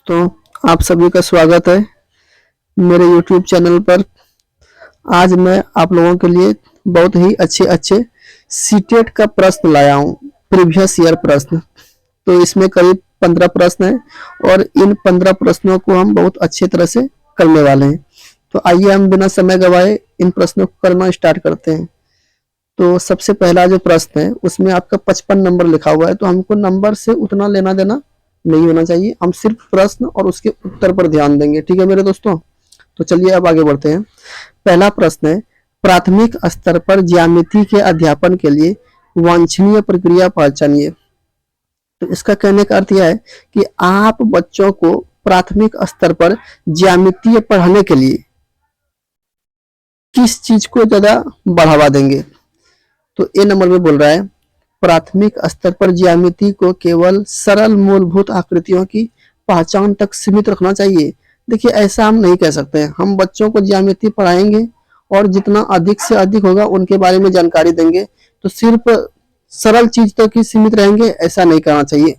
तो आप सभी का स्वागत है मेरे YouTube चैनल पर। आज मैं आप लोगों के लिए बहुत ही अच्छे अच्छे सीटेट का प्रश्न लाया हूँ, प्रीवियस ईयर प्रश्न। तो इसमें करीब 15 प्रश्न हैं और इन 15 प्रश्नों को हम बहुत अच्छे तरह से करने वाले हैं। तो आइए हम बिना समय गवाए इन प्रश्नों को करना स्टार्ट करते हैं। तो सबसे पहला जो प्रश्न है उसमें आपका 55 नंबर लिखा हुआ है, तो हमको नंबर से उतना लेना देना नहीं होना चाहिए। हम सिर्फ प्रश्न और उसके उत्तर पर ध्यान देंगे, ठीक है मेरे दोस्तों। तो चलिए अब आगे बढ़ते हैं। पहला प्रश्न है, प्राथमिक स्तर पर ज्यामिति के अध्यापन के लिए वांछनीय प्रक्रिया पहचानिए। तो इसका कहने का अर्थ यह है कि आप बच्चों को प्राथमिक स्तर पर ज्यामिति पढ़ाने के लिए किस चीज को ज्यादा बढ़ावा देंगे। तो ए नंबर में बोल रहा है, प्राथमिक स्तर पर ज्यामिति को केवल सरल मूलभूत आकृतियों की पहचान तक सीमित रखना चाहिए। देखिए, ऐसा हम नहीं कह सकते हैं। हम बच्चों को ज्यामिति पढ़ाएंगे और जितना अधिक से अधिक होगा उनके बारे में जानकारी देंगे, तो सिर्फ सरल चीज तक ही सीमित रहेंगे, ऐसा नहीं करना चाहिए।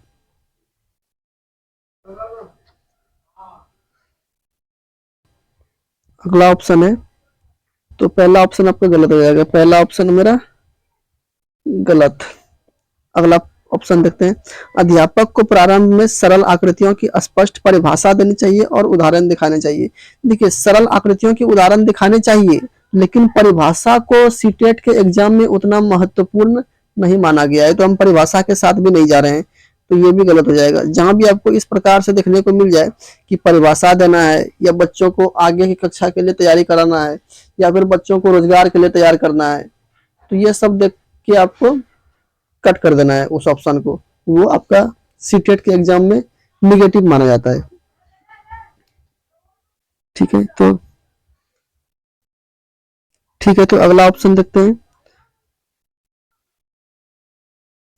अगला ऑप्शन है, तो पहला ऑप्शन आपका गलत हो जाएगा। पहला ऑप्शन मेरा गलत। अगला ऑप्शन देखते हैं, अध्यापक को प्रारंभ में सरल आकृतियों की स्पष्ट परिभाषा देनी चाहिए और उदाहरण दिखाने चाहिए। देखिए, सरल आकृतियों की उदाहरण दिखाने चाहिए, लेकिन परिभाषा को सीटेट के एग्जाम में उतना महत्वपूर्ण नहीं माना गया है, तो हम परिभाषा के साथ भी नहीं जा रहे हैं, तो ये भी गलत हो जाएगा। जहां भी आपको इस प्रकार से देखने को मिल जाए कि परिभाषा देना है या बच्चों को आगे की कक्षा के लिए तैयारी कराना है या फिर बच्चों को रोजगार के लिए तैयार करना है, तो ये सब देख के आपको कट कर देना है उस ऑप्शन को। वो आपका सीटेट के एग्जाम में निगेटिव माना जाता है, ठीक है। तो अगला ऑप्शन देखते हैं।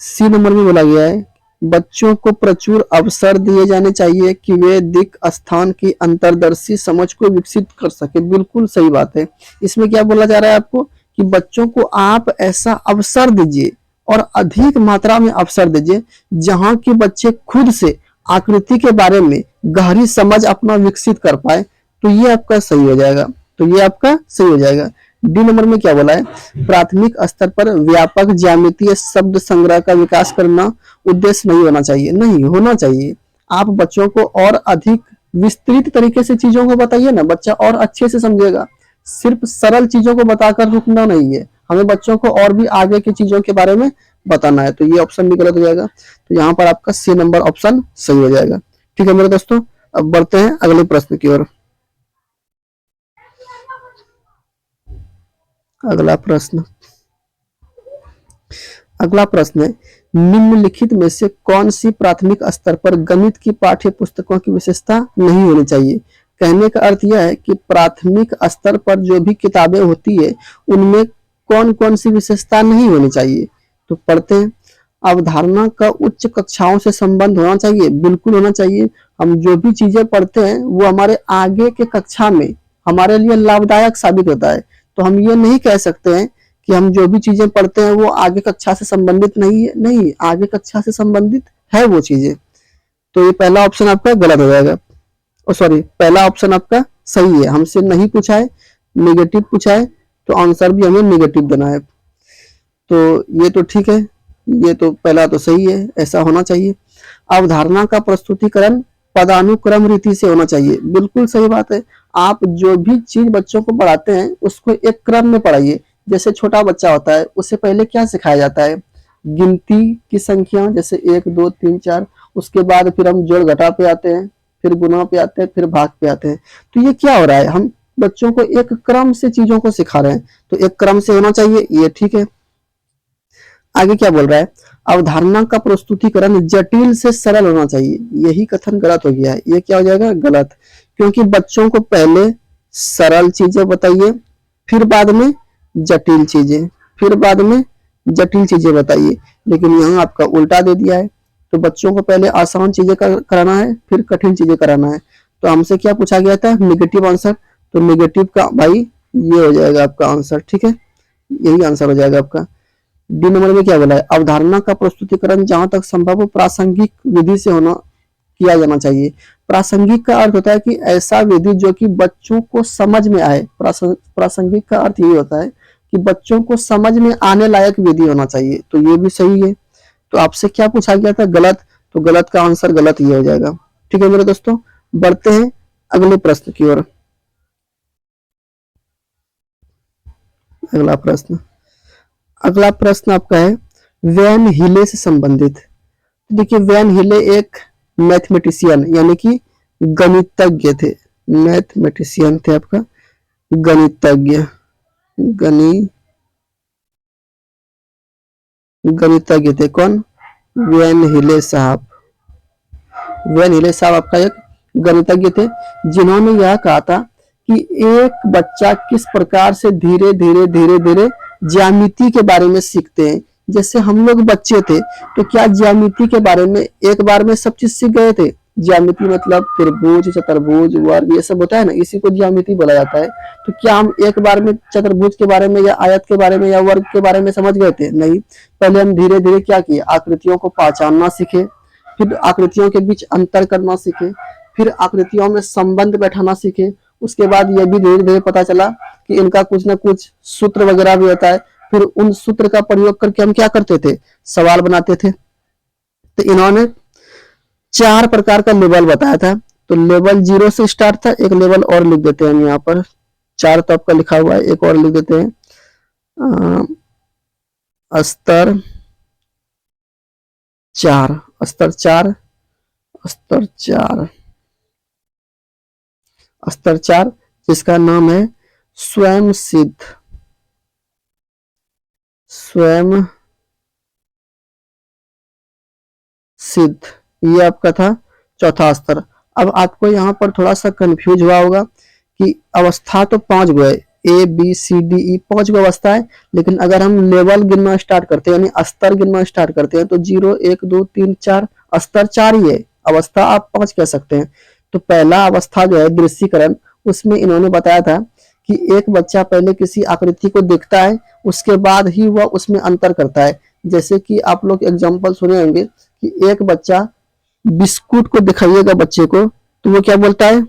सी नंबर में बोला गया है, बच्चों को प्रचुर अवसर दिए जाने चाहिए कि वे दिक् स्थान की अंतर्दर्शी समझ को विकसित कर सके। बिल्कुल सही बात है। इसमें क्या बोला जा रहा है आपको कि बच्चों को आप ऐसा अवसर दीजिए और अधिक मात्रा में अवसर दीजिए जहां कि बच्चे खुद से आकृति के बारे में गहरी समझ अपना विकसित कर पाए, तो ये आपका सही हो जाएगा। डी नंबर में क्या बोला है, प्राथमिक स्तर पर व्यापक ज्यामितीय शब्द संग्रह का विकास करना उद्देश्य नहीं होना चाहिए। नहीं होना चाहिए। आप बच्चों को और अधिक विस्तृत तरीके से चीजों को बताइए ना, बच्चा और अच्छे से समझेगा। सिर्फ सरल चीजों को बताकर रुकना नहीं है, हमें बच्चों को और भी आगे की चीजों के बारे में बताना है। तो ये ऑप्शन भी गलत हो जाएगा। तो यहाँ पर आपका सी नंबर ऑप्शन सही हो जाएगा। ठीक है मेरे दोस्तों, अब बढ़ते हैं अगले प्रश्न की ओर। अगला प्रश्न है, निम्नलिखित में से कौन सी प्राथमिक स्तर पर गणित की पाठ्य पुस्तकों की विशेषता नहीं होनी चाहिए। कहने का अर्थ यह है कि प्राथमिक स्तर पर जो भी किताबें होती है उनमें कौन कौन सी विशेषता नहीं होनी चाहिए। तो पढ़ते हैं, अवधारणा का उच्च कक्षाओं से संबंध होना चाहिए। बिल्कुल होना चाहिए। हम जो भी चीजें पढ़ते हैं वो हमारे आगे के कक्षा में हमारे लिए लाभदायक साबित होता है। तो हम ये नहीं कह सकते हैं कि हम जो भी चीजें पढ़ते हैं वो आगे कक्षा से संबंधित नहीं है। नहीं, आगे कक्षा से संबंधित है वो चीजें। तो ये पहला ऑप्शन आपका गलत हो जाएगा। सॉरी, पहला ऑप्शन आपका सही है। हमसे नहीं पूछा है, नेगेटिव पूछा है, तो आंसर भी हमें नेगेटिव देना है। तो ये तो ठीक है, ये तो पहला तो सही है, ऐसा होना चाहिए। अवधारणा का प्रस्तुतिकरण पदानुक्रम रीति से होना चाहिए। बिल्कुल सही बात है। आप जो भी चीज बच्चों को पढ़ाते हैं उसको एक क्रम में पढ़ाइए। जैसे छोटा बच्चा होता है, उससे पहले क्या सिखाया जाता है, गिनती की संख्या, जैसे 1 2 3 4। उसके बाद फिर हम जोड़ घटा पे आते हैं, फिर गुणा पे आते हैं, फिर भाग पे आते हैं। तो ये क्या हो रहा है, हम बच्चों को एक क्रम से चीजों को सिखा रहे हैं। तो एक क्रम से होना चाहिए, ये ठीक है। आगे क्या बोल रहा है, अवधारणा का प्रस्तुतिकरण जटिल से सरल होना चाहिए। यही कथन गलत हो गया है। ये क्या हो जाएगा, गलत। क्योंकि बच्चों को पहले सरल चीजें बताइए, फिर बाद में जटिल चीजें बताइए। लेकिन यहाँ आपका उल्टा दे दिया है। तो बच्चों को पहले आसान चीजें कराना है, फिर कठिन चीजें कराना है। तो हमसे क्या पूछा गया था, निगेटिव आंसर। तो निगेटिव का भाई ये हो जाएगा आपका आंसर, ठीक है, यही आंसर हो जाएगा आपका। डी नंबर में क्या बोला है, अवधारणा का प्रस्तुतिकरण जहां तक संभव हो प्रासंगिक विधि से होना किया जाना चाहिए। प्रासंगिक का अर्थ होता है कि ऐसा विधि जो कि बच्चों को समझ में आए। प्रासंगिक का अर्थ ये होता है कि बच्चों को समझ में आने लायक विधि होना चाहिए, तो ये भी सही है। तो आपसे क्या पूछा गया था? गलत। तो गलत का आंसर गलत ही हो जाएगा। ठीक है मेरे दोस्तों, बढ़ते हैं अगले प्रश्न की ओर। अगला प्रश्न अगला प्रश्न आपका है वैन हीले से संबंधित। देखिए, वैन हीले एक मैथमेटिशियन यानी कि गणितज्ञ थे। मैथमेटिशियन थे आपका, गणितज्ञ, गणितज्ञ थे। कौन? वैन हीले साहब। वैन हीले साहब आपका एक गणितज्ञ थे, जिन्होंने यह कहा था कि एक बच्चा किस प्रकार से धीरे धीरे धीरे धीरे ज्यामिति के बारे में सीखते हैं। जैसे हम लोग बच्चे थे तो क्या ज्यामिति के बारे में एक बार में सब चीज सीख गए थे? ज्यामिति मतलब त्रिभुज, चतुर्भुज, वर्ग, ये सब होता है ना, इसी को ज्यामिति बोला जाता है। तो क्या हम एक बार में चतुर्भुज के बारे में या आयत के बारे में या वर्ग के बारे में समझ गए थे? नहीं। पहले हम धीरे धीरे क्या किए? आकृतियों को पहचानना सीखे, फिर आकृतियों के बीच अंतर करना सीखे, फिर आकृतियों में संबंध बैठाना सीखे। उसके बाद यह भी धीरे धीरे पता चला कि इनका कुछ ना कुछ सूत्र वगैरह भी होता है। फिर उन सूत्र का प्रयोग करके हम क्या करते थे? सवाल बनाते थे। तो इन्होंने 4 प्रकार का लेवल बताया था। तो लेवल 0 से स्टार्ट था। एक लेवल और लिख देते हैं हम यहाँ पर, 4 तो आपका लिखा हुआ है, एक और लिख देते हैं। स्तर 4, स्तर 4, स्तर 4, स्तर 4, जिसका नाम है स्वयं सिद्ध, स्वयं सिद्ध। ये आपका था चौथा स्तर। अब आपको यहाँ पर थोड़ा सा कंफ्यूज हुआ होगा कि अवस्था तो 5 गो है, A B C D E, 5 गो अवस्था है। लेकिन अगर हम लेवल गिनना स्टार्ट करते हैं, यानी स्तर गिनना स्टार्ट करते हैं, तो 0 1 2 3 4, स्तर 4 ही है, अवस्था आप 5 कह सकते हैं। तो पहला अवस्था जो है दृश्यकरण, उसमें इन्होंने बताया था कि एक बच्चा पहले किसी आकृति को देखता है, उसके बाद ही वह उसमें अंतर करता है। जैसे कि आप लोग एग्जाम्पल सुने होंगे कि एक बच्चा बिस्कुट को दिखाइएगा बच्चे को, तो वो क्या बोलता है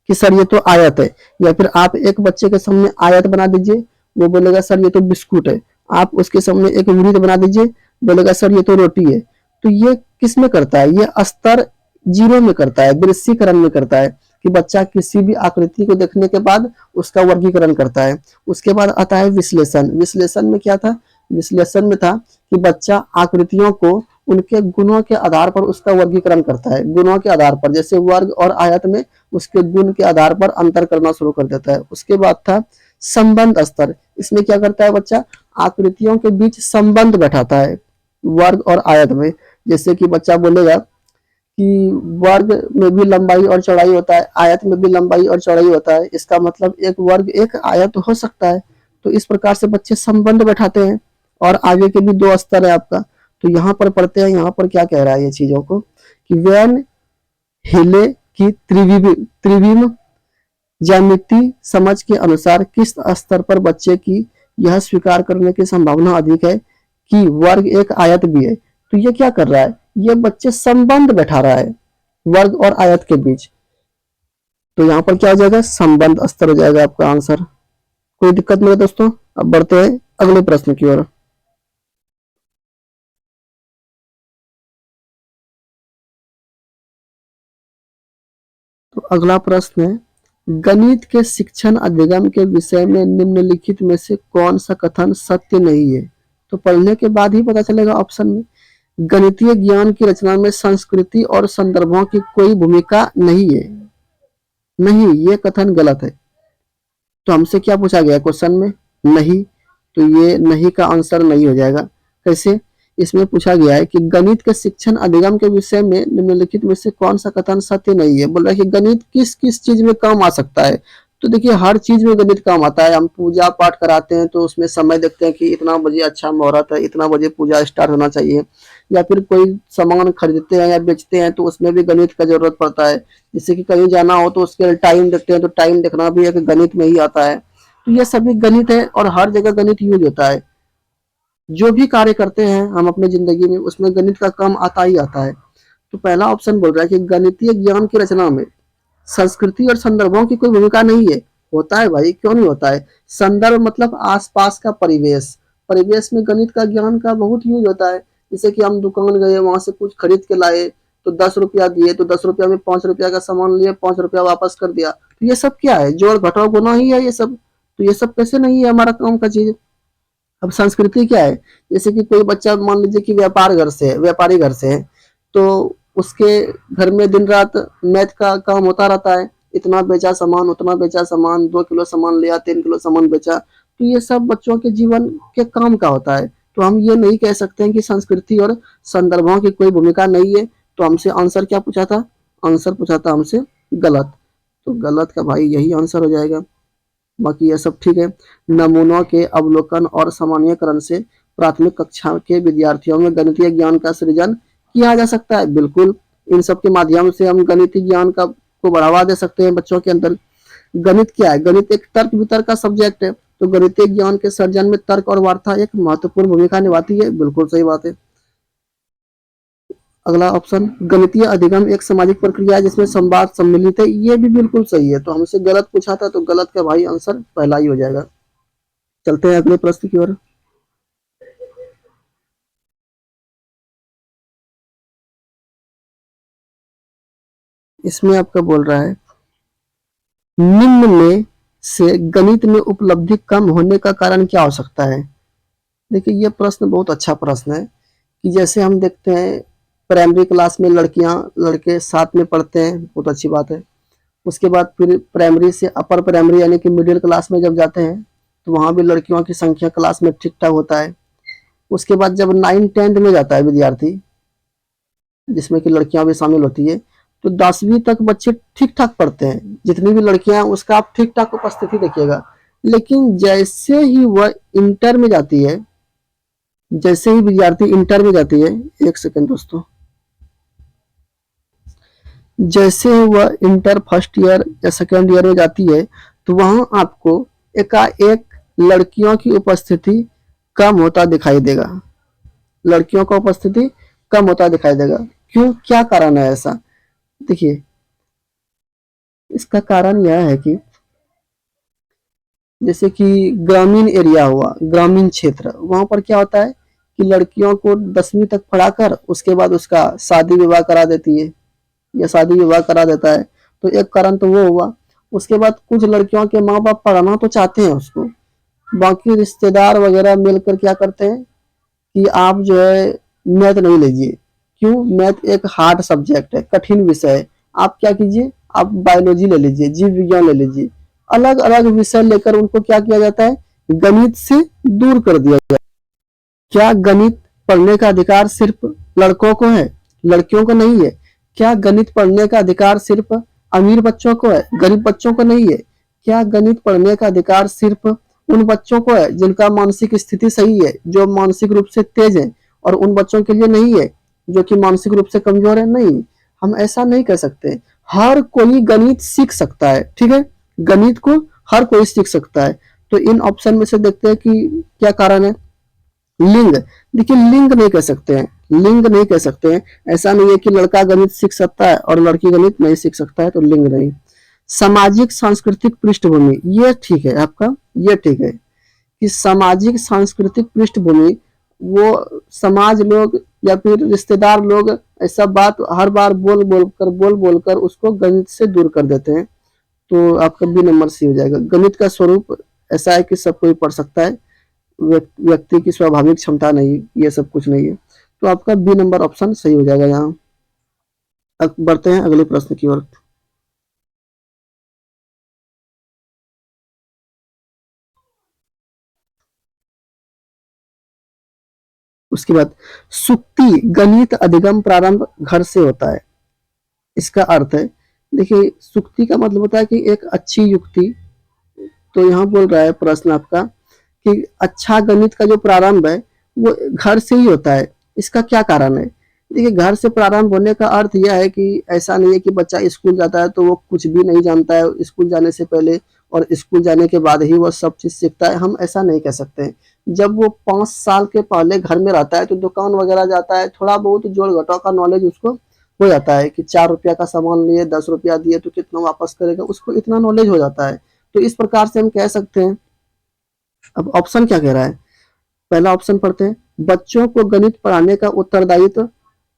कि सर ये तो आयत है। या फिर आप एक बच्चे के सामने आयत बना दीजिए, वो बोलेगा सर ये तो बिस्कुट है। आप उसके सामने एक वृत्त बना दीजिए, बोलेगा सर ये तो रोटी है। तो ये किस में करता है? ये स्तर 0 में करता है, दृश्यकरण में करता है, कि बच्चा किसी भी आकृति को देखने के बाद उसका वर्गीकरण करता है। उसके बाद आता है विश्लेषण। विश्लेषण में क्या था? विश्लेषण में था कि बच्चा आकृतियों को उनके गुणों के आधार पर उसका वर्गीकरण करता है। गुणों के आधार पर, जैसे वर्ग और आयत में उसके गुण के आधार पर अंतर करना शुरू कर देता है। उसके बाद था संबंध स्तर। इसमें क्या करता है बच्चा? आकृतियों के बीच संबंध बैठाता है वर्ग और आयत में। जैसे कि बच्चा बोलेगा कि वर्ग में भी लंबाई और चौड़ाई होता है, आयत में भी लंबाई और चौड़ाई होता है, इसका मतलब एक वर्ग एक आयत हो सकता है। तो इस प्रकार से बच्चे संबंध बैठाते हैं। और आगे के भी 2 स्तर है आपका। तो यहाँ पर पढ़ते हैं, यहाँ पर क्या कह रहा है ये चीजों को, कि वैन हीले की त्रिविम ज्यामिति समझ के अनुसार किस स्तर पर बच्चे की यह स्वीकार करने की संभावना अधिक है कि वर्ग एक आयत भी है। तो ये क्या कर रहा है? ये बच्चे संबंध बैठा रहा है वर्ग और आयत के बीच। तो यहाँ पर क्या हो जाएगा? संबंध स्तर हो जाएगा आपका आंसर। कोई दिक्कत नहीं है दोस्तों। अब बढ़ते हैं अगले प्रश्न की ओर। तो अगला प्रश्न है गणित के शिक्षण अधिगम के विषय में निम्नलिखित में से कौन सा कथन सत्य नहीं है? तो पढ़ने के बाद ही पता चलेगा ऑप्शन में। गणितीय ज्ञान की रचना में संस्कृति और संदर्भों की कोई भूमिका नहीं है। नहीं, ये कथन गलत है। तो हमसे क्या पूछा गया क्वेश्चन में? नहीं। तो ये नहीं का आंसर नहीं हो जाएगा। कैसे? इसमें पूछा गया है कि गणित के शिक्षण अधिगम के विषय में निम्नलिखित में से कौन सा कथन सत्य नहीं है। बोल रहा है कि गणित किस किस चीज में काम आ सकता है। तो देखिए, हर चीज में गणित काम आता है। हम पूजा पाठ कराते हैं तो उसमें समय देखते हैं कि इतना बजे अच्छा मुहूर्त है, इतना बजे पूजा स्टार्ट होना चाहिए। या फिर कोई सामान खरीदते हैं या बेचते हैं तो उसमें भी गणित का जरूरत पड़ता है। जैसे कि कहीं जाना हो तो उसके टाइम देखते हैं, तो टाइम देखना भी एक गणित में ही आता है। तो ये सभी गणित है और हर जगह गणित यूज होता है। जो भी कार्य करते हैं हम अपने जिंदगी में, उसमें गणित का काम आता ही आता है। तो पहला ऑप्शन बोल रहा है कि गणितीय ज्ञान की रचना में संस्कृति और संदर्भों की कोई भूमिका नहीं है। होता है भाई, क्यों नहीं होता है। संदर्भ मतलब आसपास का परिवेश, परिवेश में गणित का ज्ञान का बहुत यूज होता है। जैसे कि हम दुकान गए, वहां से कुछ खरीद के लाए, तो 10 रुपया दिए, तो 10 रुपया में 5 रुपया का सामान लिए, 5 रुपया वापस कर दिया। तो ये सब क्या है, जोड़ घटाव गुना ही है ये सब। तो ये सब कैसे नहीं है हमारा काम का चीज। अब संस्कृति क्या है, जैसे कि कोई बच्चा मान लीजिए कि व्यापार घर से है, व्यापारी घर से है, तो उसके घर में दिन रात मैथ का काम होता रहता है। इतना बेचा सामान, उतना बेचा सामान, 2 किलो सामान लिया, 3 किलो सामान बेचा। तो ये सब बच्चों के जीवन के काम का होता है। तो हम ये नहीं कह सकते हैं कि संस्कृति और संदर्भों की कोई भूमिका नहीं है। तो हमसे आंसर क्या पूछा था, आंसर पूछा था हमसे गलत। तो गलत का भाई यही आंसर हो जाएगा। बाकी ये सब ठीक है। नमूनों के अवलोकन और सामान्यकरण से प्राथमिक कक्षा के विद्यार्थियों में गणितीय ज्ञान का सृजन किया जा सकता है। बिल्कुल, इन सब के माध्यम से हम गणितीय ज्ञान का को बढ़ावा दे सकते हैं बच्चों के अंदर। गणित क्या है, गणित एक तर्क वितर्क का सब्जेक्ट है। तो गणितीय ज्ञान के सर्जन में तर्क और वार्ता एक महत्वपूर्ण भूमिका निभाती है। बिल्कुल सही बात है। अगला ऑप्शन, गणितीय अधिगम एक सामाजिक प्रक्रिया है जिसमें संवाद सम्मिलित है। ये भी बिल्कुल सही है। तो हमसे गलत पूछा था, तो गलत का भाई आंसर पहला ही हो जाएगा। चलते हैं अगले प्रश्न की ओर। इसमें आपका बोल रहा है, निम्न में से गणित में उपलब्धि कम होने का कारण क्या हो सकता है। देखिए, ये प्रश्न बहुत अच्छा प्रश्न है। कि जैसे हम देखते हैं प्राइमरी क्लास में लड़कियां लड़के साथ में पढ़ते हैं, बहुत अच्छी बात है। उसके बाद फिर प्राइमरी से अपर प्राइमरी यानी कि मिडिल क्लास में जब जाते हैं, तो वहाँ भी लड़कियों की संख्या क्लास में ठीक ठाक होता है। उसके बाद जब 9th 10th में जाता है विद्यार्थी, जिसमें कि लड़कियां भी शामिल होती है, तो 10वीं तक बच्चे ठीक ठाक पढ़ते हैं। जितनी भी लड़कियां हैं उसका आप ठीक ठाक उपस्थिति देखिएगा। लेकिन जैसे ही वह इंटर में जाती है, जैसे ही विद्यार्थी इंटर में जाती है, एक सेकंड दोस्तों, जैसे ही वह इंटर फर्स्ट ईयर या सेकेंड ईयर में जाती है, तो वहां आपको एकाएक लड़कियों की उपस्थिति कम होता दिखाई देगा। लड़कियों का उपस्थिति कम होता दिखाई देगा। क्यों, क्या कारण है ऐसा। देखिए, इसका कारण यह है कि जैसे कि ग्रामीण एरिया हुआ, ग्रामीण क्षेत्र, वहां पर क्या होता है कि लड़कियों को 10वीं तक पढ़ाकर उसके बाद उसका शादी विवाह करा देती है, या शादी विवाह करा देता है। तो एक कारण तो वो हुआ। उसके बाद कुछ लड़कियों के माँ बाप पढ़ाना तो चाहते हैं उसको, बाकी रिश्तेदार वगैरह मिलकर क्या करते हैं कि आप जो है मैथ नहीं लीजिए। क्यों, मैथ एक हार्ड सब्जेक्ट है, कठिन विषय है। आप क्या कीजिए, आप बायोलॉजी ले लीजिए, जीव विज्ञान ले लीजिए। अलग अलग विषय लेकर उनको क्या किया जाता है, गणित से दूर कर दिया जाता है। क्या गणित पढ़ने का अधिकार सिर्फ लड़कों को है, लड़कियों को नहीं है। क्या गणित पढ़ने का अधिकार सिर्फ अमीर बच्चों को है, गरीब बच्चों को नहीं है। क्या गणित पढ़ने का अधिकार सिर्फ उन बच्चों को है जिनका मानसिक स्थिति सही है, जो मानसिक रूप से तेज है, और उन बच्चों के लिए नहीं है जो कि मानसिक रूप से कमजोर है। नहीं, हम ऐसा नहीं कह सकते। हर कोई गणित सीख सकता है, ठीक है, गणित को हर कोई सीख सकता है। तो इन ऑप्शन में से देखते हैं कि क्या कारण है। लिंग, देखिए लिंग नहीं कह सकते हैं, लिंग नहीं कह सकते हैं। ऐसा नहीं है कि लड़का गणित सीख सकता है और लड़की गणित नहीं सीख सकता है, तो लिंग नहीं। सामाजिक सांस्कृतिक पृष्ठभूमि, ये ठीक है आपका, ये ठीक है कि सामाजिक सांस्कृतिक पृष्ठभूमि, वो समाज लोग या फिर रिश्तेदार लोग ऐसा बात हर बार बोल बोल कर उसको गणित से दूर कर देते हैं। तो आपका बी नंबर सी हो जाएगा। गणित का स्वरूप ऐसा है कि सब कोई पढ़ सकता है, व्यक्ति की स्वाभाविक क्षमता नहीं, ये सब कुछ नहीं है। तो आपका बी नंबर ऑप्शन सही हो जाएगा यहाँ। अब बढ़ते हैं अगले प्रश्न की ओर। उसके बाद, सुक्ति गणित अधिगम प्रारंभ घर से होता है। इसका अर्थ है, देखिए सुक्ति का मतलब होता है कि एक अच्छी युक्ति। तो यहाँ बोल रहा है प्रश्न आपका कि अच्छा गणित का जो प्रारंभ है वो घर से ही होता है। इसका क्या कारण है। देखिए, घर से प्रारंभ होने का अर्थ यह है कि ऐसा नहीं है कि बच्चा स्कूल जाता है तो वो कुछ भी नहीं जानता है स्कूल जाने से पहले, और स्कूल जाने के बाद ही वो सब चीज सीखता है। हम ऐसा नहीं कह सकते हैं। जब वो 5 साल के पहले घर में रहता है तो दुकान वगैरह जाता है, थोड़ा बहुत जोड़ घटाव का नॉलेज उसको हो जाता है कि 4 रुपया का सामान लिए 10 रुपया दिए तो कितना वापस करेगा, उसको इतना नॉलेज हो जाता है। तो इस प्रकार से हम कह सकते हैं। अब ऑप्शन क्या कह रहा है, पहला ऑप्शन पढ़ते हैं, बच्चों को गणित पढ़ाने का उत्तरदायित्व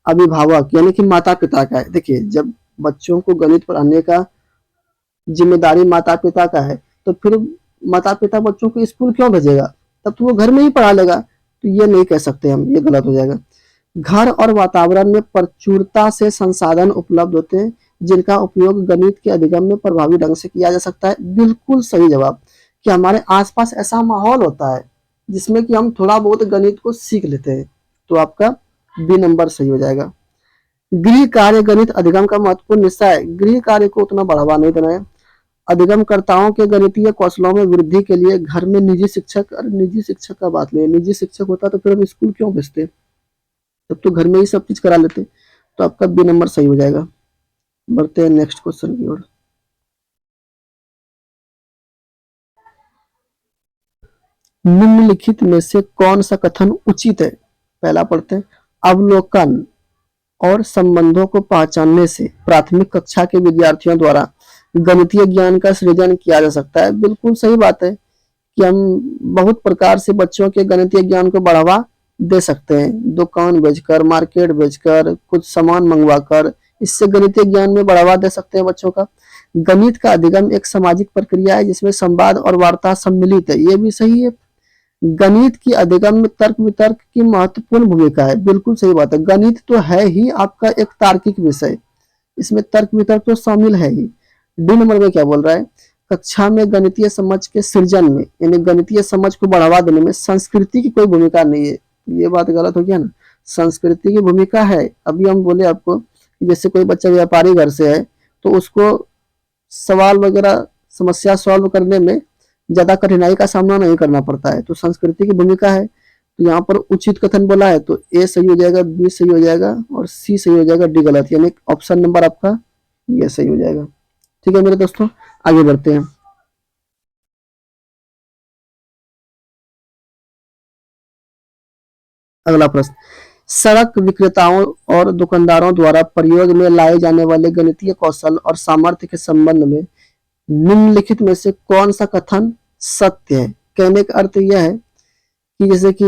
अभिभावक यानी कि माता पिता का है। देखिए, जब बच्चों को गणित पढ़ाने का जिम्मेदारी माता पिता का है तो फिर माता पिता बच्चों को स्कूल क्यों भेजेगा, तब तो वो घर में ही पढ़ा लेगा। तो ये नहीं कह सकते हम, ये गलत हो जाएगा। घर और वातावरण में प्रचुरता से संसाधन उपलब्ध होते हैं जिनका उपयोग गणित के अधिगम में प्रभावी ढंग से किया जा सकता है। बिल्कुल सही जवाब, कि हमारे आसपास ऐसा माहौल होता है जिसमें कि हम थोड़ा बहुत गणित को सीख लेते हैं। तो आपका बी नंबर सही हो जाएगा। गृह कार्य गणित अधिगम का महत्वपूर्ण हिस्सा है। गृह कार्य को उतना बढ़ावा नहीं देना है। अधिगमकर्ताओं के गणितीय कौशलों में वृद्धि के लिए घर में निजी शिक्षक, अरे निजी शिक्षक का बात नहीं है, निजी शिक्षक होता तो फिर हम स्कूल क्यों भेजते, तब तो घर में ही सब चीज करा लेते। तो आपका बी नंबर सही हो जाएगा। बढ़ते हैं नेक्स्ट क्वेश्चन की ओर। निम्नलिखित में से कौन सा कथन उचित है। पहला पढ़ते हैं, अवलोकन और संबंधों को पहचानने से प्राथमिक कक्षा के विद्यार्थियों द्वारा गणितीय ज्ञान का सृजन किया जा सकता है। बिल्कुल सही बात है कि हम बहुत प्रकार से बच्चों के गणितीय ज्ञान को बढ़ावा दे सकते हैं, दुकान बेचकर, मार्केट बेचकर, कुछ सामान मंगवाकर, इससे गणितीय ज्ञान में बढ़ावा दे सकते हैं बच्चों का। गणित का अधिगम एक सामाजिक प्रक्रिया है जिसमें संवाद और वार्ता सम्मिलित है, ये भी सही है। गणित की अधिगम में तर्क वितर्क की महत्वपूर्ण भूमिका है। बिल्कुल सही बात है, गणित तो है ही आपका एक तार्किक विषय, इसमें तर्क वितर्क तो शामिल है ही। डी नंबर में क्या बोल रहा है, कक्षा में गणितीय समझ के सृजन में यानी गणितीय समझ को बढ़ावा देने में संस्कृति की कोई भूमिका नहीं है। ये बात गलत हो गया ना, संस्कृति की भूमिका है। अभी हम बोले आपको कि जैसे कोई बच्चा व्यापारी घर से है तो उसको सवाल वगैरह समस्या सॉल्व करने में ज्यादा कठिनाई का सामना नहीं करना पड़ता है, तो संस्कृति की भूमिका है। तो यहाँ पर उचित कथन बोला है तो ए सही हो जाएगा, बी सही हो जाएगा और सी सही हो जाएगा, डी गलत, यानी ऑप्शन नंबर आपका ये सही हो जाएगा। ठीक है मेरे दोस्तों, आगे बढ़ते हैं। अगला प्रश्न, सड़क विक्रेताओं और दुकानदारों द्वारा प्रयोग में लाए जाने वाले गणितीय कौशल और सामर्थ्य के संबंध में निम्नलिखित में से कौन सा कथन सत्य है। कहने का अर्थ यह है कि जैसे कि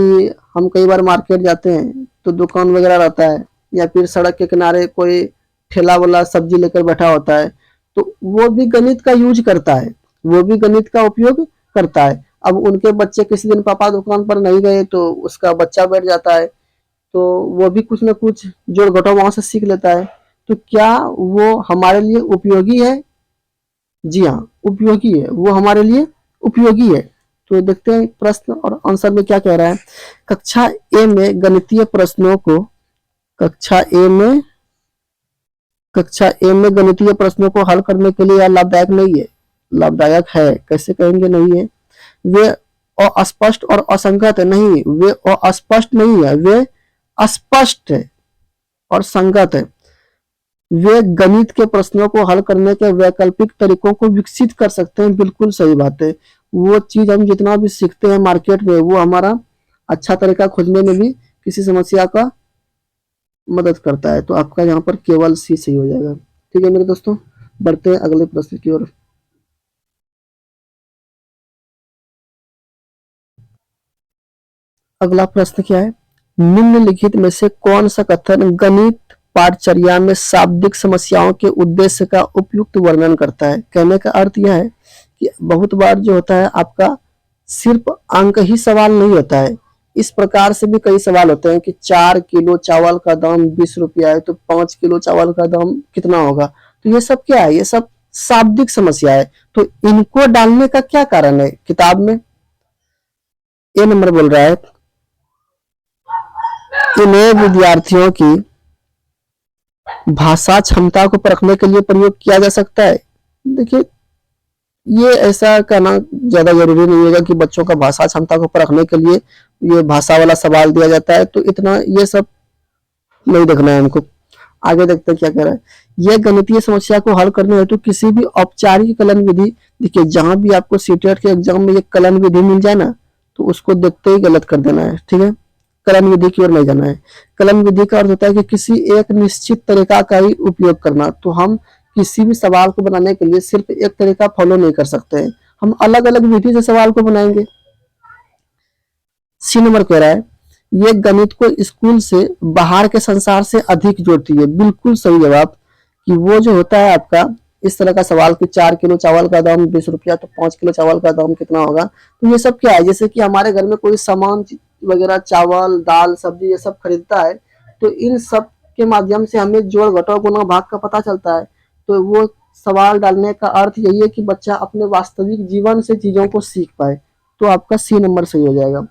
हम कई बार मार्केट जाते हैं तो दुकान वगैरह रहता है या फिर सड़क के किनारे कोई ठेला वाला सब्जी लेकर बैठा होता है तो वो भी गणित का यूज करता है, वो भी गणित का उपयोग करता है। अब उनके बच्चे किसी दिन पापा दुकान पर नहीं गए तो उसका बच्चा बैठ जाता है तो वो भी कुछ ना कुछ जोड़ घटाव वहां से सीख लेता है। तो क्या वो हमारे लिए उपयोगी है? जी हाँ, उपयोगी है, वो हमारे लिए उपयोगी है। तो देखते हैं प्रश्न और आंसर में क्या कह रहा है। कक्षा ए में गणितीय प्रश्नों को कक्षा ए में कक्षा ए में गणितीय प्रश्नों को हल करने के लिए यह लाभदायक नहीं है। लाभदायक है, कैसे कहेंगे नहीं है। वे अस्पष्ट और असंगत है, नहीं, वे अस्पष्ट नहीं है, वे अस्पष्ट है और संगत है। वे गणित के प्रश्नों को हल करने के वैकल्पिक तरीकों को विकसित कर सकते हैं। बिल्कुल सही बात है, वो चीज हम जितना भी सीखते हैं मार्केट में वो हमारा अच्छा तरीका खोजने में भी किसी समस्या का मदद करता है। तो आपका यहाँ पर केवल सी सही हो जाएगा। ठीक है मेरे दोस्तों, बढ़ते हैं अगले प्रश्न की ओर। अगला प्रश्न क्या है, निम्नलिखित में से कौन सा कथन गणित पाठचर्या में शाब्दिक समस्याओं के उद्देश्य का उपयुक्त वर्णन करता है। कहने का अर्थ यह है कि बहुत बार जो होता है आपका सिर्फ अंक ही सवाल नहीं होता है, इस प्रकार से भी कई सवाल होते हैं कि 4 किलो चावल का दाम 20 रुपया है तो 5 किलो चावल का दाम कितना होगा। तो ये सब क्या है, ये सब शाब्दिक समस्या है। तो इनको डालने का क्या कारण है किताब में। ए नंबर बोल रहा है, इन्हें विद्यार्थियों की भाषा क्षमता को परखने के लिए प्रयोग किया जा सकता है। देखिए, ये ऐसा कहना ज्यादा जरूरी नहीं है कि बच्चों का भाषा क्षमता को परखने के लिए ये भाषा वाला सवाल दिया जाता है, तो इतना ये सब नहीं देखना है हमको। आगे देखते हैं क्या कह रहा है। यह गणितीय समस्या को हल करने हेतु किसी भी औपचारिक कलन विधि, देखिए जहां भी आपको सीटेट के एग्जाम में ये कलन विधि मिल जाए ना तो उसको देखते ही गलत कर देना है। ठीक है, कलन विधि की ओर नहीं जाना है। कलन विधि का अर्थ होता है कि किसी एक निश्चित तरीका का ही उपयोग करना। तो हम किसी भी सवाल को बनाने के लिए सिर्फ एक तरीका फॉलो नहीं कर सकते हैं, हम अलग अलग विधि से सवाल को बनाएंगे। सी नंबर कह रहा है ये गणित को स्कूल से बाहर के संसार से अधिक जोड़ती है। बिल्कुल सही जवाब, कि वो जो होता है आपका इस तरह का सवाल कि 4 किलो चावल का दाम 20 रुपया, तो 5 किलो चावल का दाम कितना होगा। तो ये सब क्या है, जैसे कि हमारे घर में कोई सामान वगैरह चावल दाल सब्जी ये सब खरीदता है, तो इन सब के माध्यम से हमें जोड़ घटाव गुणा भाग का पता चलता है। तो वो सवाल डालने का अर्थ यही है कि बच्चा अपने वास्तविक जीवन से चीजों को सीख पाए। तो आपका सी नंबर सही हो जाएगा।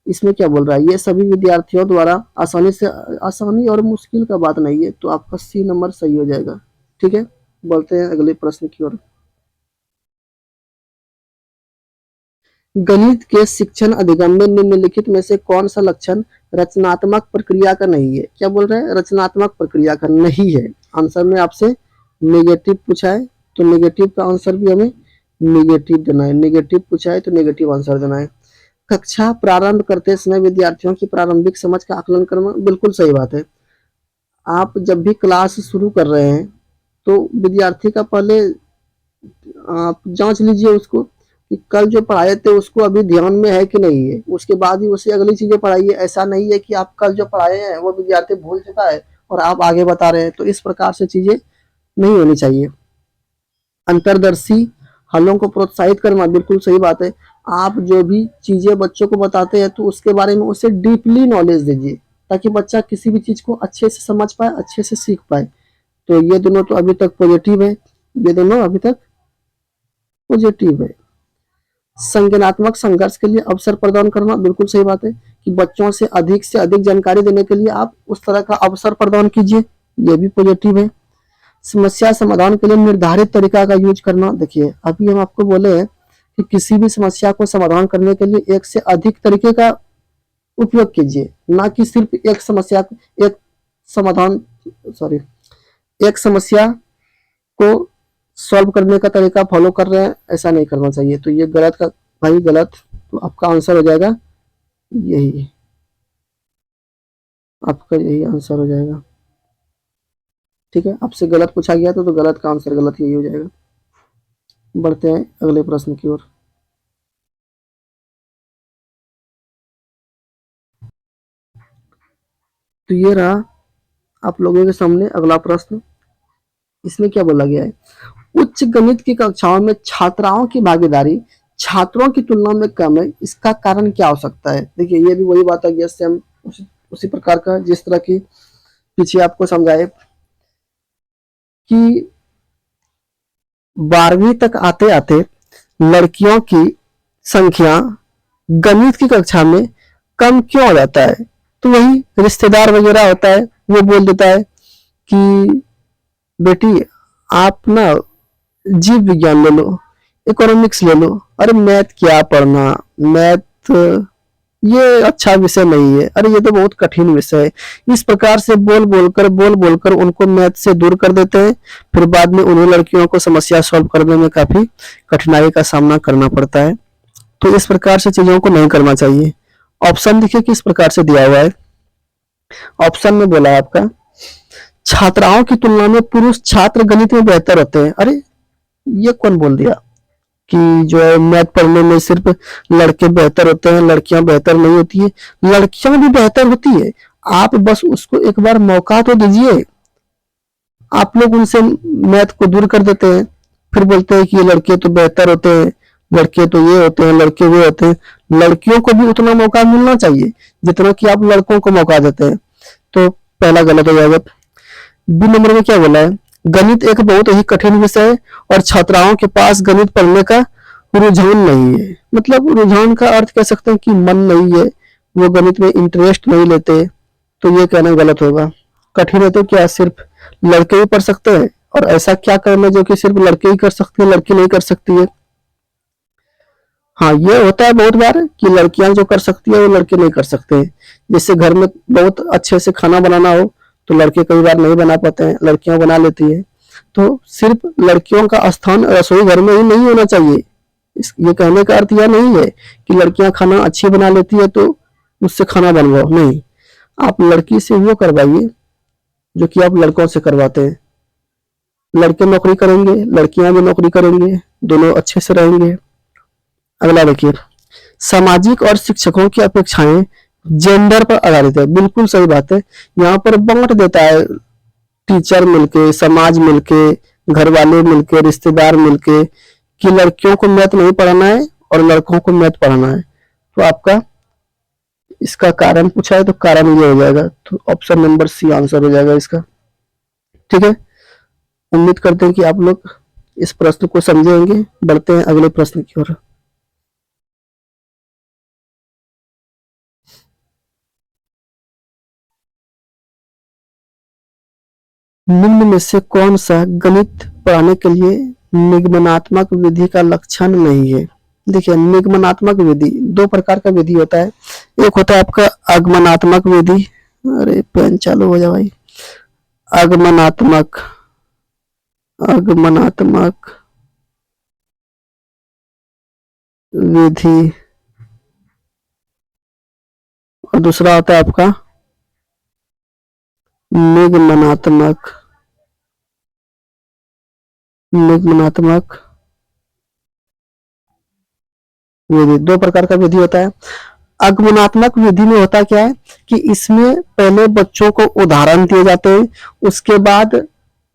इसमें क्या बोल रहा है, ये सभी विद्यार्थियों द्वारा आसानी और मुश्किल का बात नहीं है। तो आपका सी नंबर सही हो जाएगा। ठीक है, बोलते हैं अगले प्रश्न की ओर। गणित के शिक्षण अधिगम में निम्नलिखित में से कौन सा लक्षण रचनात्मक प्रक्रिया का नहीं है। क्या बोल रहे हैं, रचनात्मक प्रक्रिया का नहीं है। आंसर में आपसे नेगेटिव पूछा है, तो नेगेटिव का आंसर भी हमें नेगेटिव देना है। नेगेटिव पूछा है तो नेगेटिव आंसर देना है। कक्षा प्रारंभ करते समय विद्यार्थियों की प्रारंभिक समझ का आकलन करना, बिल्कुल सही बात है। आप जब भी क्लास शुरू कर रहे हैं तो विद्यार्थी का पहले आप जांच लीजिए उसको कि कल जो पढ़ाए थे उसको अभी ध्यान में है कि नहीं है, उसके बाद ही उसे अगली चीजें पढ़ाइए। ऐसा नहीं है कि आप कल जो पढ़ाए हैं वो विद्यार्थी भूल चुका है और आप आगे बता रहे हैं, तो इस प्रकार से चीजें नहीं होनी चाहिए। अंतरदर्शी हलों को प्रोत्साहित करना, बिल्कुल सही बात है। आप जो भी चीजें बच्चों को बताते हैं तो उसके बारे में उसे डीपली नॉलेज दीजिए, ताकि बच्चा किसी भी चीज को अच्छे से समझ पाए, अच्छे से सीख पाए। तो ये दोनों तो अभी तक पॉजिटिव है, ये दोनों अभी तक पॉजिटिव है। संज्ञानात्मक संघर्ष के लिए अवसर प्रदान करना, बिल्कुल सही बात है कि बच्चों से अधिक जानकारी देने के लिए आप उस तरह का अवसर प्रदान कीजिए, ये भी पॉजिटिव है। समस्या समाधान के लिए निर्धारित तरीका का यूज करना, देखिए अभी हम आपको बोले हैं कि किसी भी समस्या को समाधान करने के लिए एक से अधिक तरीके का उपयोग कीजिए, ना कि सिर्फ एक समस्या एक समाधान सॉरी एक समस्या को सॉल्व करने का तरीका फॉलो कर रहे हैं, ऐसा नहीं करना चाहिए। तो ये गलत का भाई गलत, तो आपका आंसर हो जाएगा यही, आपका यही आंसर हो जाएगा। ठीक है, आपसे गलत पूछा गया तो गलत का आंसर गलत यही हो जाएगा। बढ़ते हैं अगले प्रश्न की ओर। तो ये रहा आप लोगों के सामने अगला प्रश्न। इसमें क्या बोला गया है, उच्च गणित की कक्षाओं में छात्राओं की भागीदारी छात्रों की तुलना में कम है, इसका कारण क्या हो सकता है। देखिए ये भी वही बात है, जैसे हम उसी प्रकार का जिस तरह की पीछे आपको समझाए कि 12वीं तक आते आते लड़कियों की संख्या गणित की कक्षा में कम क्यों हो जाता है। तो वही रिश्तेदार वगैरह होता है, वो बोल देता है कि बेटी आप ना जीव विज्ञान ले लो, इकोनॉमिक्स ले लो, अरे मैथ क्या पढ़ना, मैथ ये अच्छा विषय नहीं है, अरे ये तो बहुत कठिन विषय है। इस प्रकार से बोल बोलकर उनको मैथ से दूर कर देते हैं। फिर बाद में उन्हें लड़कियों को समस्या सॉल्व करने में काफी कठिनाई का सामना करना पड़ता है। तो इस प्रकार से चीजों को नहीं करना चाहिए। ऑप्शन देखिए किस प्रकार से दिया हुआ है। ऑप्शन में बोला है आपका छात्राओं की तुलना में पुरुष छात्र गणित में बेहतर होते हैं। अरे ये कौन बोल दिया कि जो है मैथ पढ़ने में सिर्फ लड़के बेहतर होते हैं, लड़कियां बेहतर नहीं होती है। लड़कियां भी बेहतर होती है, आप बस उसको एक बार मौका तो दीजिए। आप लोग उनसे मैथ को दूर कर देते हैं, फिर बोलते हैं कि ये लड़के तो बेहतर होते हैं, लड़के तो ये होते हैं, लड़के वो होते हैं। लड़कियों को भी उतना मौका मिलना चाहिए जितना कि आप लड़कों को मौका देते हैं। तो पहला गलत हो जाएगा। बी नंबर में क्या बोला है, गणित एक बहुत ही कठिन विषय है और छात्राओं के पास गणित पढ़ने का रुझान नहीं है। मतलब रुझान का अर्थ कह सकते हैं कि मन नहीं है, वो गणित में इंटरेस्ट नहीं लेते, तो ये कहना गलत होगा। कठिन है तो क्या सिर्फ लड़के ही पढ़ सकते हैं, और ऐसा क्या करना जो कि सिर्फ लड़के ही कर सकते हैं, लड़की नहीं कर सकती है। हाँ ये होता है बहुत बार कि लड़कियां जो कर सकती है वो लड़के नहीं कर सकते हैं। जैसे घर में बहुत अच्छे से खाना बनाना हो तो लड़के कई बार नहीं बना पाते हैं, लड़कियां बना लेती है। तो सिर्फ लड़कियों का स्थान रसोई घर में ही नहीं होना चाहिए। ये कहने का अर्थ यह नहीं है कि लड़कियां खाना अच्छी बना लेती है तो उससे खाना बनवाओ, नहीं। आप लड़की से वो करवाइए जो कि आप लड़कों से करवाते हैं। लड़के नौकरी करेंगे, लड़कियां भी नौकरी करेंगे, दोनों अच्छे से रहेंगे। अगला देखिए, सामाजिक और शिक्षकों की अपेक्षाएं जेंडर पर आधारित है। बिल्कुल सही बात है। यहाँ पर बांट देता है, टीचर मिलके, समाज मिलके, घर वाले मिलके, रिश्तेदार मिलके, कि लड़कियों को मैथ नहीं पढ़ाना है और लड़कों को मैथ पढ़ाना है। तो आपका इसका कारण पूछा है तो कारण ये हो जाएगा, तो ऑप्शन नंबर सी आंसर हो जाएगा इसका। ठीक है, उम्मीद करते हैं कि आप लोग इस प्रश्न को समझेंगे। बढ़ते हैं अगले प्रश्न की ओर। निम्न में से कौन सा गणित पढ़ाने के लिए निगमनात्मक विधि का लक्षण नहीं है? देखिए, निगमनात्मक विधि दो प्रकार का विधि होता है। एक होता है आपका आगमनात्मक विधि, अरे पेन चालू हो जाए भाई। आगमनात्मक आगमनात्मक विधि, और दूसरा होता है आपका निगमनात्मक निगमनात्मक विधि। दो प्रकार का विधि होता है। आगमनात्मक विधि में होता क्या है कि इसमें पहले बच्चों को उदाहरण दिए जाते हैं, उसके बाद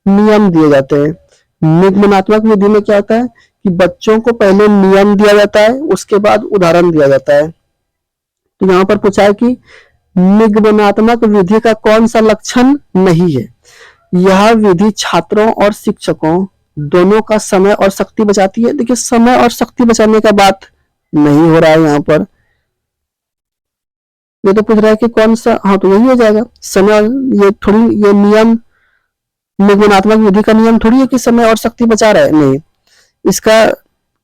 नियम दिए जाते हैं। निगमनात्मक विधि में क्या होता है कि बच्चों को पहले नियम दिया जाता है, उसके बाद उदाहरण दिया जाता है। तो यहाँ पर पूछा है कि निगमनात्मक विधि का कौन सा लक्षण नहीं है? यह विधि छात्रों और शिक्षकों दोनों का समय और शक्ति बचाती है। देखिए, समय और शक्ति बचाने का बात नहीं हो रहा है यहाँ पर। ये तो पूछ रहा है कि कौन सा, हाँ तो यही हो जाएगा समय। ये थोड़ी, ये नियम निगमनात्मक विधि का नियम थोड़ी है कि समय और शक्ति बचा रहा है, नहीं। इसका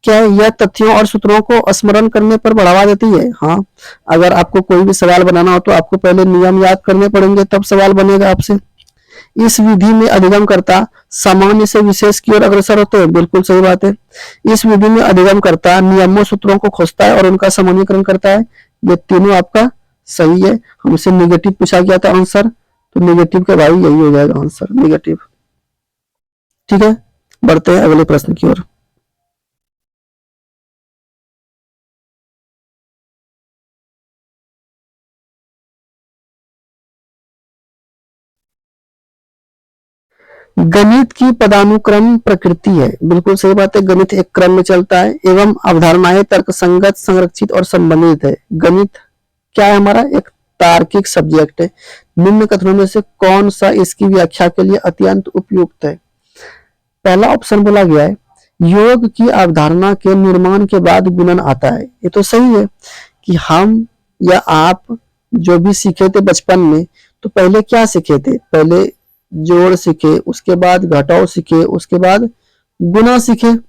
क्या है, यह तथ्यों और सूत्रों को स्मरण करने पर बढ़ावा देती है। हाँ, अगर आपको कोई भी सवाल बनाना हो तो आपको पहले नियम याद करने पड़ेंगे, तब सवाल बनेगा आपसे। इस विधि में अधिगमकर्ता सामान्य से विशेष की ओर अग्रसर होते हैं। बिल्कुल सही बात है। इस विधि में अधिगमकर्ता नियमों सूत्रों को खोजता है और उनका सामान्यीकरण करता है। ये तीनों आपका सही है। हमसे नेगेटिव पूछा गया था आंसर, तो नेगेटिव का भाई यही हो जाएगा आंसर, नेगेटिव। ठीक है, बढ़ते हैं अगले प्रश्न की ओर। गणित की पदानुक्रम प्रकृति है। बिल्कुल सही बात है। गणित एक क्रम में चलता है एवं अवधारणाएं तर्कसंगत, संरक्षित और संबंधित है। गणित क्या है हमारा? एक तार्किक सब्जेक्ट है। निम्न कथनों में से कौन सा इसकी व्याख्या के लिए अत्यंत उपयुक्त है? पहला ऑप्शन बोला गया है, योग की अवधारणा के निर्माण के बाद गुणन आता है। ये तो सही है कि हम या आप जो भी सीखे थे बचपन में, तो पहले क्या सीखे थे? पहले जोड़ सीखे, उसके बाद घटाओ सीखे, उसके बाद गुना सीखे।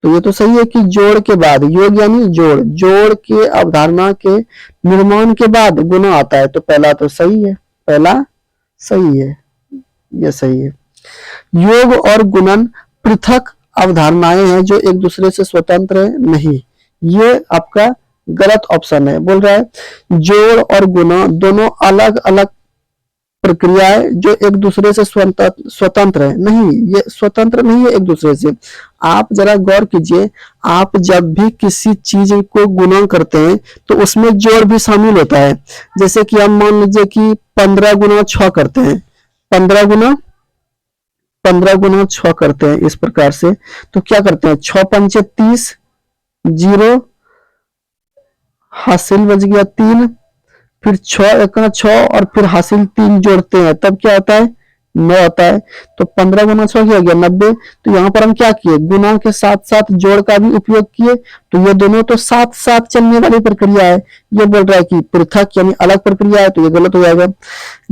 तो ये तो सही है कि जोड़ के बाद, योग यानी जोड़, जोड़ के अवधारणा के निर्माण के बाद गुना आता है। तो पहला तो सही है, पहला सही है, ये सही है। योग और गुणन पृथक अवधारणाएं हैं जो एक दूसरे से स्वतंत्र है, नहीं। ये आपका गलत ऑप्शन है। बोल रहा है जोड़ और गुणा दोनों अलग अलग प्रक्रियाएं जो एक दूसरे से स्वतंत्र है, नहीं, ये स्वतंत्र नहीं है एक दूसरे से। आप जरा गौर कीजिए, आप जब भी किसी चीज को गुणा करते हैं तो उसमें जोड़ भी शामिल होता है। जैसे कि हम मान लीजिए कि 15 गुना 6 करते हैं, 15 गुना 6 करते हैं इस प्रकार से। तो क्या करते हैं, 6 पंचे 30, 0 हासिल बच गया 3, फिर 6 एका 6 और फिर हासिल 3 जोड़ते हैं, तब क्या होता है, 9 आता है। तो 15 गुना 6 क्या गया, 90। तो यहाँ पर हम क्या किए, गुना के साथ साथ जोड़ का भी उपयोग किए। तो ये दोनों तो साथ साथ चलने वाली प्रक्रिया है। ये बोल रहा है कि पृथक यानी अलग प्रक्रिया है, तो ये गलत हो जाएगा।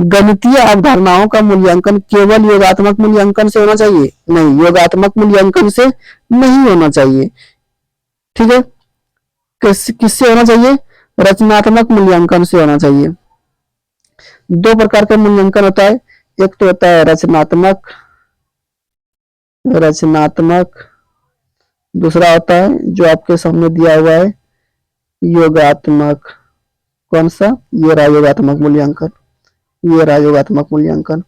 गणितीय अवधारणाओं का मूल्यांकन केवल योगात्मक मूल्यांकन से होना चाहिए, नहीं, योगात्मक मूल्यांकन से नहीं होना चाहिए। ठीक है, किससे होना चाहिए, रचनात्मक मूल्यांकन से होना चाहिए। दो प्रकार का मूल्यांकन होता है, एक तो होता है रचनात्मक, दूसरा होता है जो आपके सामने दिया हुआ है योगात्मक। कौन सा? ये रहा योगात्मक मूल्यांकन, ये रहा योगात्मक मूल्यांकन।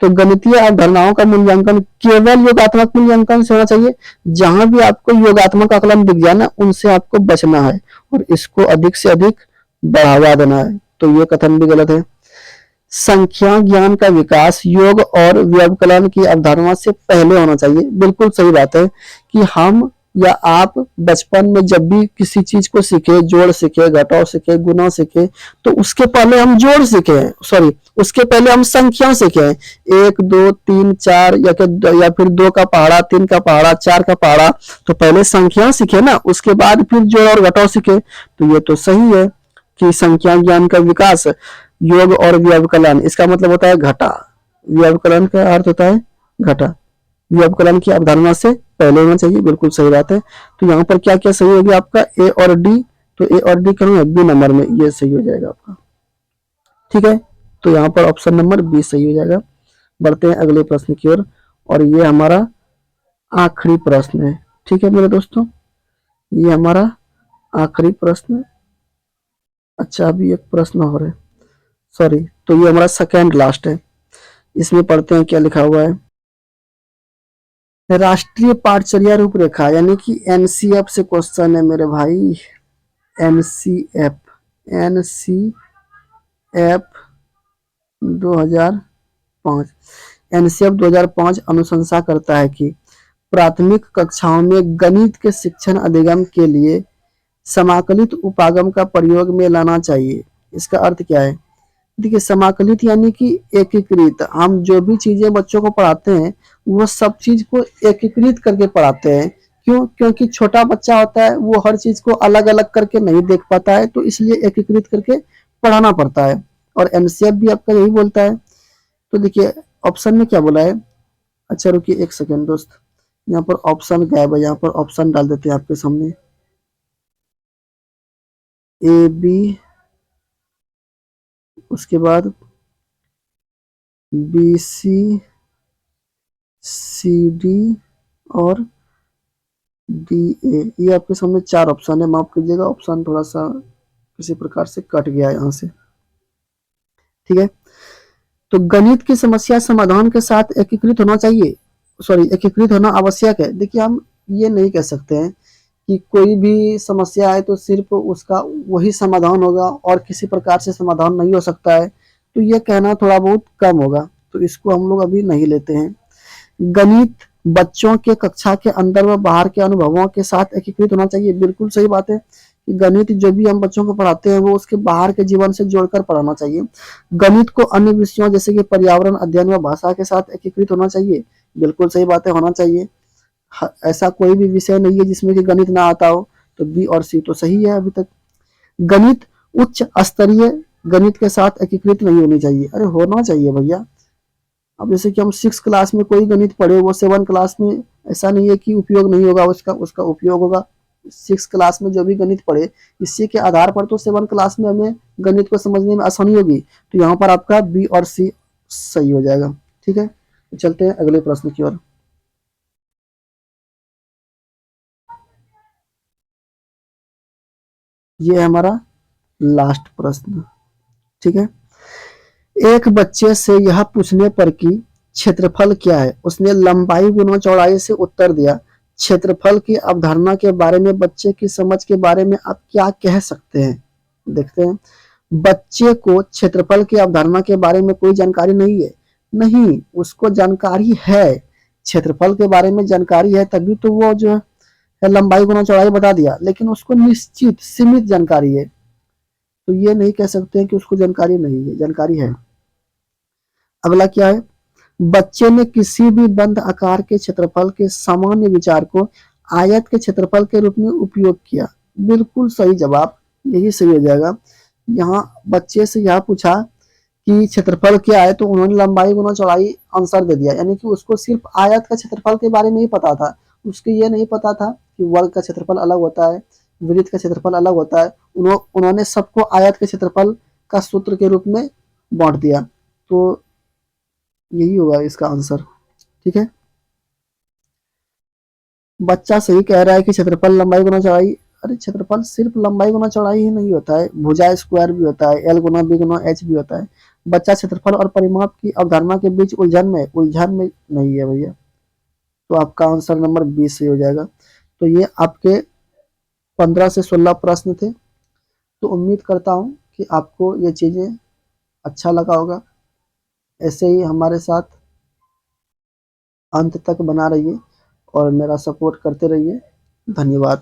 तो गणितीय अवधारणाओं का मूल्यांकन केवल योगात्मक मूल्यांकन से होना चाहिए। जहां भी आपको योगात्मक आकलन दिख जाए ना, उनसे आपको बचना है और इसको अधिक से अधिक बढ़ावा देना है। तो ये कथन भी गलत है। संख्या ज्ञान का विकास योग और व्यवकलन की अवधारणा से पहले होना चाहिए। बिल्कुल सही बात है कि हम या आप बचपन में जब भी किसी चीज को सीखे, जोड़ सीखे, घटाव सीखे, गुना सीखे, तो उसके पहले हम जोड़ सीखे, सॉरी उसके पहले हम संख्या सीखे, एक दो तीन चार या फिर दो का पहाड़ा, तीन का पहाड़ा, चार का पहाड़ा। तो पहले संख्या सीखे ना, उसके बाद फिर जोड़ और घटाव सीखे। तो ये तो सही है कि संख्या ज्ञान का विकास योग और व्यवकलन, इसका मतलब होता है घटा, व्यवकलन का अर्थ होता है घटा, व्यवकलन की अवधारणा से पहले होना चाहिए। बिल्कुल सही बात है। तो यहाँ पर क्या क्या सही होगी आपका? ए और डी। तो ए और डी करूंगा बी नंबर में, ये सही हो जाएगा आपका। ठीक है, तो यहाँ पर ऑप्शन नंबर बी सही हो जाएगा। बढ़ते हैं अगले प्रश्न की ओर, और ये हमारा आखिरी प्रश्न है। ठीक है मेरे दोस्तों, ये हमारा आखिरी प्रश्न। अच्छा, अभी एक प्रश्न और है, सॉरी, तो ये हमारा सेकेंड लास्ट है। इसमें पढ़ते हैं क्या लिखा हुआ है। राष्ट्रीय पाठचर्या रूपरेखा यानी कि एनसीएफ से क्वेश्चन है मेरे भाई। एनसीएफ, एनसीएफ 2005, एनसीएफ 2005 अनुशंसा करता है कि प्राथमिक कक्षाओं में गणित के शिक्षण अधिगम के लिए समाकलित उपागम का प्रयोग में लाना चाहिए। इसका अर्थ क्या है? देखिए, समाकलित यानी कि एकीकृत। हम जो भी चीजें बच्चों को पढ़ाते हैं वो सब चीज को एकीकृत करके पढ़ाते हैं। क्यों? क्योंकि छोटा बच्चा होता है, वो हर चीज को अलग अलग करके नहीं देख पाता है, तो इसलिए एकीकृत करके पढ़ाना पड़ता है। और एनसीएफ भी आपका यही बोलता है। तो देखिए ऑप्शन में क्या बोला है। अच्छा रुकिए एक सेकेंड दोस्त, यहाँ पर ऑप्शन गायब है, यहाँ पर ऑप्शन डाल देते हैं आपके सामने। ए बी, उसके बाद बी सी, सी डी और डी ए, ये आपके सामने चार ऑप्शन है। माफ कीजिएगा, ऑप्शन थोड़ा सा किसी प्रकार से कट गया है यहाँ से। ठीक है, तो गणित की समस्या समाधान के साथ एकीकृत होना चाहिए, सॉरी एकीकृत होना आवश्यक है। देखिए, हम ये नहीं कह सकते हैं कि कोई भी समस्या है तो सिर्फ उसका वही समाधान होगा और किसी प्रकार से समाधान नहीं हो सकता है, तो ये कहना थोड़ा बहुत कम होगा। तो इसको हम लोग अभी नहीं लेते हैं। गणित बच्चों के कक्षा के अंदर व बाहर के अनुभवों के साथ एकीकृत होना चाहिए। बिल्कुल सही बात है कि गणित जो भी हम बच्चों को पढ़ाते हैं वो उसके बाहर के जीवन से जोड़कर पढ़ाना चाहिए। गणित को अन्य विषयों जैसे कि पर्यावरण अध्ययन व भाषा के साथ एकीकृत होना चाहिए। बिल्कुल सही बात है, होना चाहिए। ऐसा कोई भी विषय नहीं है जिसमें कि गणित ना आता हो। तो बी और सी तो सही है अभी तक। गणित उच्च स्तरीय गणित के साथ एकीकृत नहीं होनी चाहिए। अरे होना चाहिए भैया। अब जैसे कि हम 6 क्लास में कोई गणित पढ़े, वो 7 क्लास में ऐसा नहीं है कि उपयोग नहीं होगा, उसका उपयोग होगा। 6 क्लास में जो भी गणित पढ़े, इसी के आधार पर तो 7 क्लास में हमें गणित को समझने में आसानी होगी। तो यहाँ पर आपका बी और सी सही हो जाएगा। ठीक है, तो चलते हैं अगले प्रश्न की ओर। ये है हमारा लास्ट प्रश्न। ठीक है, एक बच्चे से यह पूछने पर कि क्षेत्रफल क्या है, उसने लंबाई गुना चौड़ाई से उत्तर दिया। क्षेत्रफल की अवधारणा के बारे में बच्चे की समझ के बारे में आप क्या कह सकते हैं? देखते हैं। बच्चे को क्षेत्रफल की अवधारणा के बारे में कोई जानकारी नहीं है। नहीं, उसको जानकारी है, क्षेत्रफल के बारे में जानकारी है, तभी तो वो जो है लंबाई गुना चौड़ाई बता दिया, लेकिन उसको निश्चित सीमित जानकारी है। तो ये नहीं कह सकते हैं कि उसको जानकारी नहीं है, जानकारी है। अगला क्या है? बच्चे ने किसी भी बंद आकार के क्षेत्रफल के सामान्य विचार को आयत के क्षेत्रफल के रूप में उपयोग किया। बिल्कुल सही जवाब, यही सही हो जाएगा। यहाँ बच्चे से यह पूछा कि क्षेत्रफल क्या है, तो उन्होंने लंबाई गुना चौड़ाई आंसर दे दिया, यानी कि उसको सिर्फ आयत का क्षेत्रफल के बारे में ही पता था। उसको ये नहीं पता था कि वर्ग का क्षेत्रफल अलग होता है, वृत्त का क्षेत्रफल अलग होता है। उन्होंने सबको आयत के क्षेत्रफल का सूत्र के रूप में बांट दिया। तो यही होगा इसका आंसर। ठीक है, बच्चा सही कह रहा है कि क्षेत्रफल लंबाई गुना चौड़ाई अरे क्षेत्रफल सिर्फ लंबाई गुना चौड़ाई ही नहीं होता है, भुजा स्क्वायर भी होता है, एल गुना बी गुना एच भी होता है। बच्चा क्षेत्रफल और परिमाप की अवधारणा के बीच उलझन में नहीं है भैया। तो आपका आंसर नंबर 20 सही हो जाएगा। तो ये आपके 15 से 16 प्रश्न थे। तो उम्मीद करता हूँ कि आपको ये चीज़ें अच्छा लगा होगा। ऐसे ही हमारे साथ अंत तक बना रहिए और मेरा सपोर्ट करते रहिए। धन्यवाद।